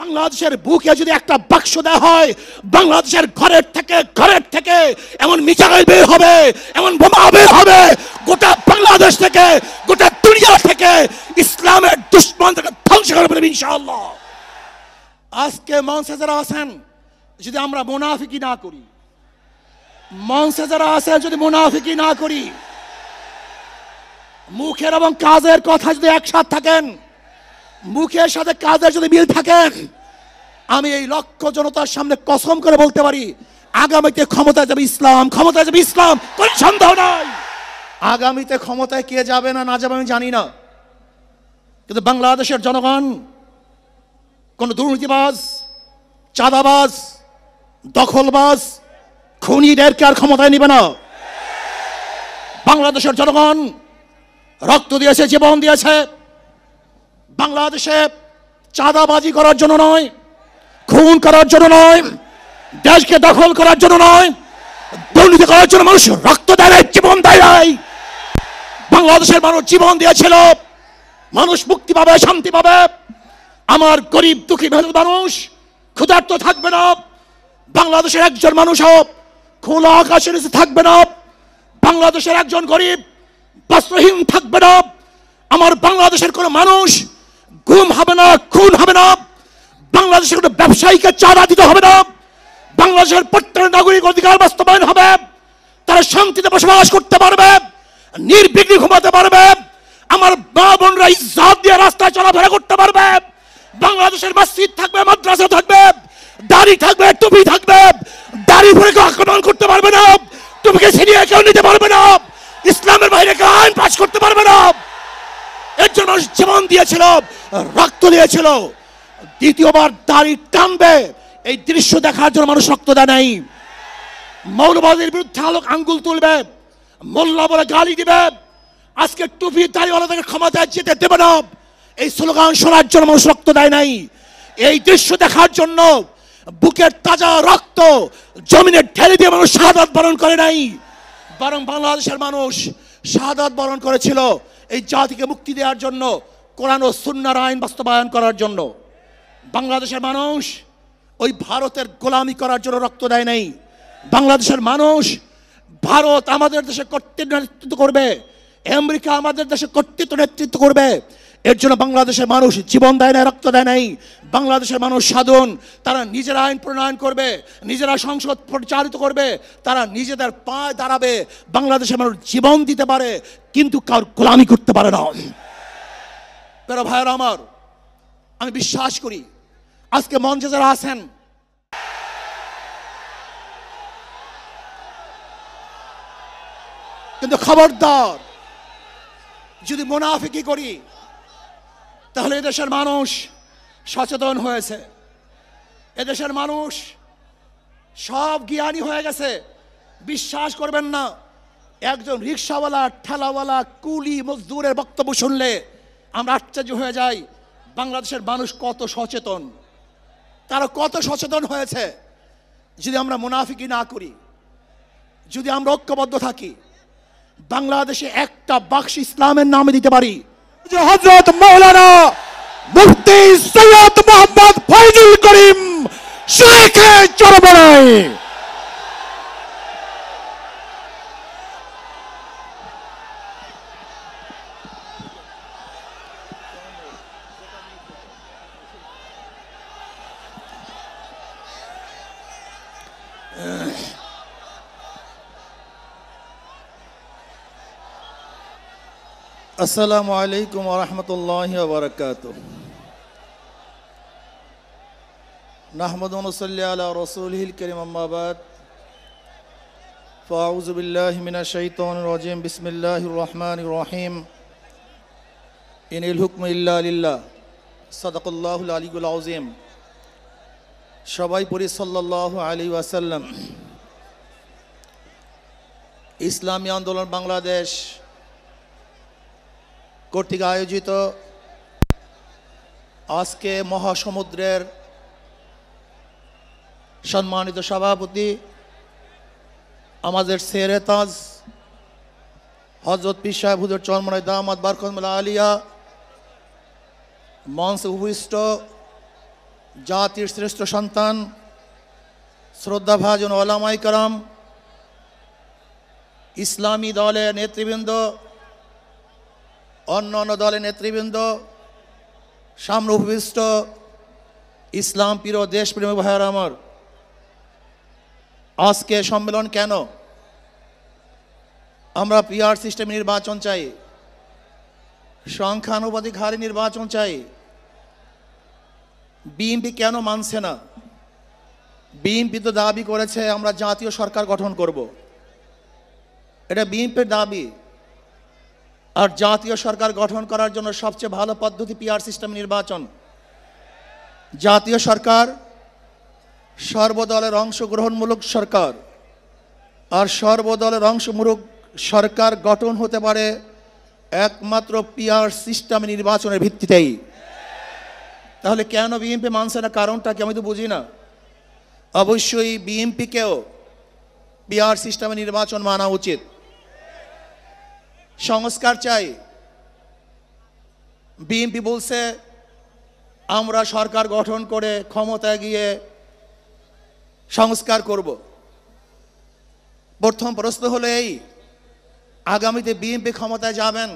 বাংলাদেশের বুকে যদি একটা বাক্স দেওয়া হয়, বাংলাদেশের ঘরের থেকে এমন মিসাইল বের হবে, এমন বোমা বের হবে, গোটা বাংলাদেশ থেকে, গোটা দুনিয়া থেকে ইসলামের দুশমনকে ধ্বংস করে ফেলবে ইনশাআল্লাহ। আজকে মঞ্চে যারা আছেন, যদি আমরা মুনাফিকি না করি, মঞ্চে যারা আছেন যদি মুনাফিকি না করি, মুখের এবং কাজের কথা যদি একসাথে থাকেন, মুখের সাথে কাজের যদি মিল থাকেন, আমি এই লক্ষ জনতার সামনে কসম করে বলতে পারি, আগামীতে ক্ষমতায় যাবে ইসলাম, ক্ষমতায় যাবে ইসলাম, কোনো সন্দেহ নাই। আগামীতে ক্ষমতায় কে যাবে না না যাবে আমি জানি না, কিন্তু বাংলাদেশের জনগণ কোন দুর্নীতিবাজ, চাঁদাবাজ, দখলবাজ, খুনিদেরকে আর ক্ষমতায় নিবে না। বাংলাদেশের জনগণ রক্ত দিয়েছে, জীবন দিয়েছে বাংলাদেশে চাঁদাবাজি করার জন্য নয়, খুন করার জন্য নয়, দেশকে দখল করার জন্য নয়, দুর্নীতি করার জন্য মানুষ রক্ত দেয়, জীবন দেয়। বাংলাদেশের মানুষ জীবন দিয়েছিল, মানুষ মুক্তি পাবে, শান্তি পাবে। আমার গরিব দুঃখী মেহনত মানুষ ক্ষুধার্ত থাকবে না, বাংলাদেশের একজন মানুষও খোলা আকাশের নিচে থাকবে না, বাংলাদেশের একজন গরিব বস্ত্রহীন থাকবে না, আমার বাংলাদেশের কোনো মানুষ গুম হবে না, খুন হবে না, বাংলাদেশের কোনো ব্যবসায়ীকে চাঁদা দিতে হবে না, বাংলাদেশের প্রত্যেক নাগরিক অধিকার বাস্তবায়ন হবে, তারা শান্তিতে বসবাস করতে পারবে, নির্বিঘ্নে ঘুমাতে পারবে, আমার মা বোনরা ইজ্জত দিয়ে রাস্তায় চলাফেরা করতে পারবে, বাংলাদেশের মসজিদ থাকবে, মাদ্রাসা থাকবে, দাড়ি থাকবে, টুপি থাকবে, দাড়ি পরে কেউ আক্রমণ করতে পারবে না, টুপিকে ছিনিয়ে কেউ নিতে পারবে না, ইসলামের বাইরে কেউ আইন পাস করতে পারবে না। এর জন্য জীবন দিয়েছিল, রক্ত দিয়েছিল। দ্বিতীয়বার দাড়ি টানবে এই দৃশ্য দেখার জন্য মানুষ রক্ত দেয় নাই। মৌলবাদীর বিরুদ্ধে আঙ্গুল তুলবে, মোল্লা বলে গালি দিবে, আজকে টুপি দাড়িওয়ালাদেরকে ক্ষমতায় যেতে দেবে না, এই স্লোগান শোনার জন্য মানুষ রক্ত দেয় নাই। এই দৃশ্য দেখার জন্য বুকের তাজা রক্ত জমিনে ঢেলে দিয়ে মানুষ শাহাদাত বরণ করে নাই, বরং বাংলাদেশের মানুষ শাহাদাত বরণ করেছিল এই জাতিকে মুক্তি দেওয়ার জন্য, কোরআন ও সুন্নাহর আইন বাস্তবায়ন করার জন্য। বাংলাদেশের মানুষ ওই ভারতের গোলামি করার জন্য রক্ত দেয় নাই। বাংলাদেশের মানুষ ভারত আমাদের দেশে কর্তৃত্ব নেতৃত্ব করবে, আমেরিকা আমাদের দেশে কর্তৃত্ব নেতৃত্ব করবে, এর জন্য বাংলাদেশের মানুষ জীবন দেয় না, রক্ত দেয় নাই। বাংলাদেশের মানুষ সাধন, তারা নিজেরা আইন প্রণয়ন করবে, নিজেরা সংসদ পরিচালিত করবে, তারা নিজেদের পায়ে দাঁড়াবে। বাংলাদেশের মানুষ জীবন দিতে পারে কিন্তু কার গোলামি করতে পারে না। প্রিয় ভাইয়েরা আমার, আমি বিশ্বাস করি আজকে মঞ্চে যারা আছেন, কিন্তু খবরদার যদি মুনাফিকি করি তাহলে এদেশের মানুষ সচেতন হয়েছে, এদেশের মানুষ সব জ্ঞানী হয়ে গেছে। বিশ্বাস করবেন না, একজন রিক্সাওয়ালা, ঠেলাওয়ালা, কুলি মজদুরের বক্তব্য শুনলে আমরা আশ্চর্য হয়ে যাই বাংলাদেশের মানুষ কত সচেতন, তারা কত সচেতন হয়েছে। যদি আমরা মুনাফিকি না করি, যদি আমরা ঐক্যবদ্ধ থাকি, বাংলাদেশে একটা বাক্স ইসলামের নামে দিতে পারি। হযরত মাওলানা মুফতি সৈয়দ মোহাম্মদ ফয়জুল করিম শেখে চরমনাই। আসসালামু আলাইকুম ওয়া রাহমাতুল্লাহি ওয়া বারাকাতুহু। নাহমাদু ওয়া নুসাল্লি আলা রাসূলিহিল কারীম, আম্মা বাদ। ফাআউযু বিল্লাহি মিনাশ শাইতানির রাজীম। বিসমিল্লাহির রহমানির রহিম। ইনিল হুকমু ইল্লা লিল্লাহ। সাদাকাল্লাহুল আলিয়্যুল আযীম। সবাই পড়ি সাল্লাল্লাহু আলাইহি ওয়াসাল্লাম। ইসলামী আন্দোলন বাংলাদেশ কর্তৃক আয়োজিত আজকে মহাসমুদ্রের সম্মানিত সভাপতি আমাদের শেরে তাজ হযরত পীর সাহেব হুজুর চরমনাই দামাত বারকাতুহুল আলিয়া, মঞ্চে উপবিষ্ট জাতির শ্রেষ্ঠ সন্তান শ্রদ্ধাভাজন ওলামায়ে কেরাম, ইসলামী দলের নেতৃবৃন্দ, অন্যান্য দলের নেতৃবৃন্দ, সামনে উপবিষ্ট ইসলাম প্রিয় দেশপ্রেমী ভাইয়েরা আমার, আজকে সম্মেলন কেন? আমরা পিআর সিস্টেম নির্বাচন চাই, সংখ্যানুপাতিক হারে নির্বাচন চাই। বিএনপি কেন মানছে না? বিএনপি তো দাবি করেছে আমরা জাতীয় সরকার গঠন করব, এটা বিএনপির দাবি। আর জাতীয় সরকার গঠন করার জন্য সবচেয়ে ভালো পদ্ধতি পিআর সিস্টেম নির্বাচন। জাতীয় সরকার সর্বদলের অংশগ্রহণমূলক সরকার, আর সর্বদলের অংশমূলক সরকার গঠন হতে পারে একমাত্র পিআর সিস্টেম নির্বাচনের ভিত্তিতেই। তাহলে কেন বিএনপি মানছে না? কারণটা কি আমি তো বুঝি না। অবশ্যই বিএনপিকেও পিআর সিস্টেমে নির্বাচন মানা উচিত। সংস্কার চাই। বিএনপি বলছে আমরা সরকার গঠন করে ক্ষমতায় গিয়ে সংস্কার করব। প্রথম প্রশ্ন হলো এই, আগামীতে বিএনপি ক্ষমতায় যাবেন,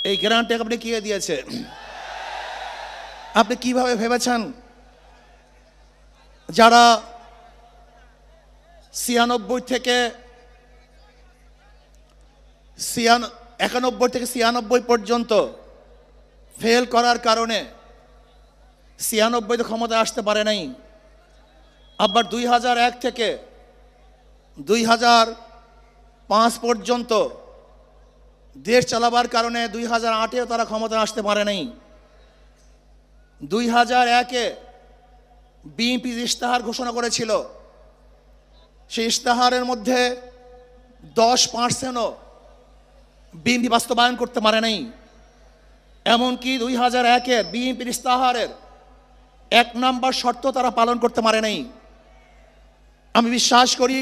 এই গ্যারান্টি আপনি কে দিয়েছে? আপনি কিভাবে ভেবেছেন যারা 91 থেকে 96 পর্যন্ত ফেল করার কারণে 96 ক্ষমতায় আসতে পারে নাই, আবার 2001 থেকে 2005 পর্যন্ত দেশ চালাবার কারণে 2008-এও তারা ক্ষমতায় আসতে পারে নাই। 2001-এ বিএনপি ইশতেহার ঘোষণা করেছিল, সেই ইশতেহারের মধ্যে 10%ও বিএনপি বাস্তবায়ন করতে পারে নাই। এমনকি 2001-এর বিএনপির ইশতেহারের 1 নম্বর শর্ত তারা পালন করতে পারে নাই। আমি বিশ্বাস করি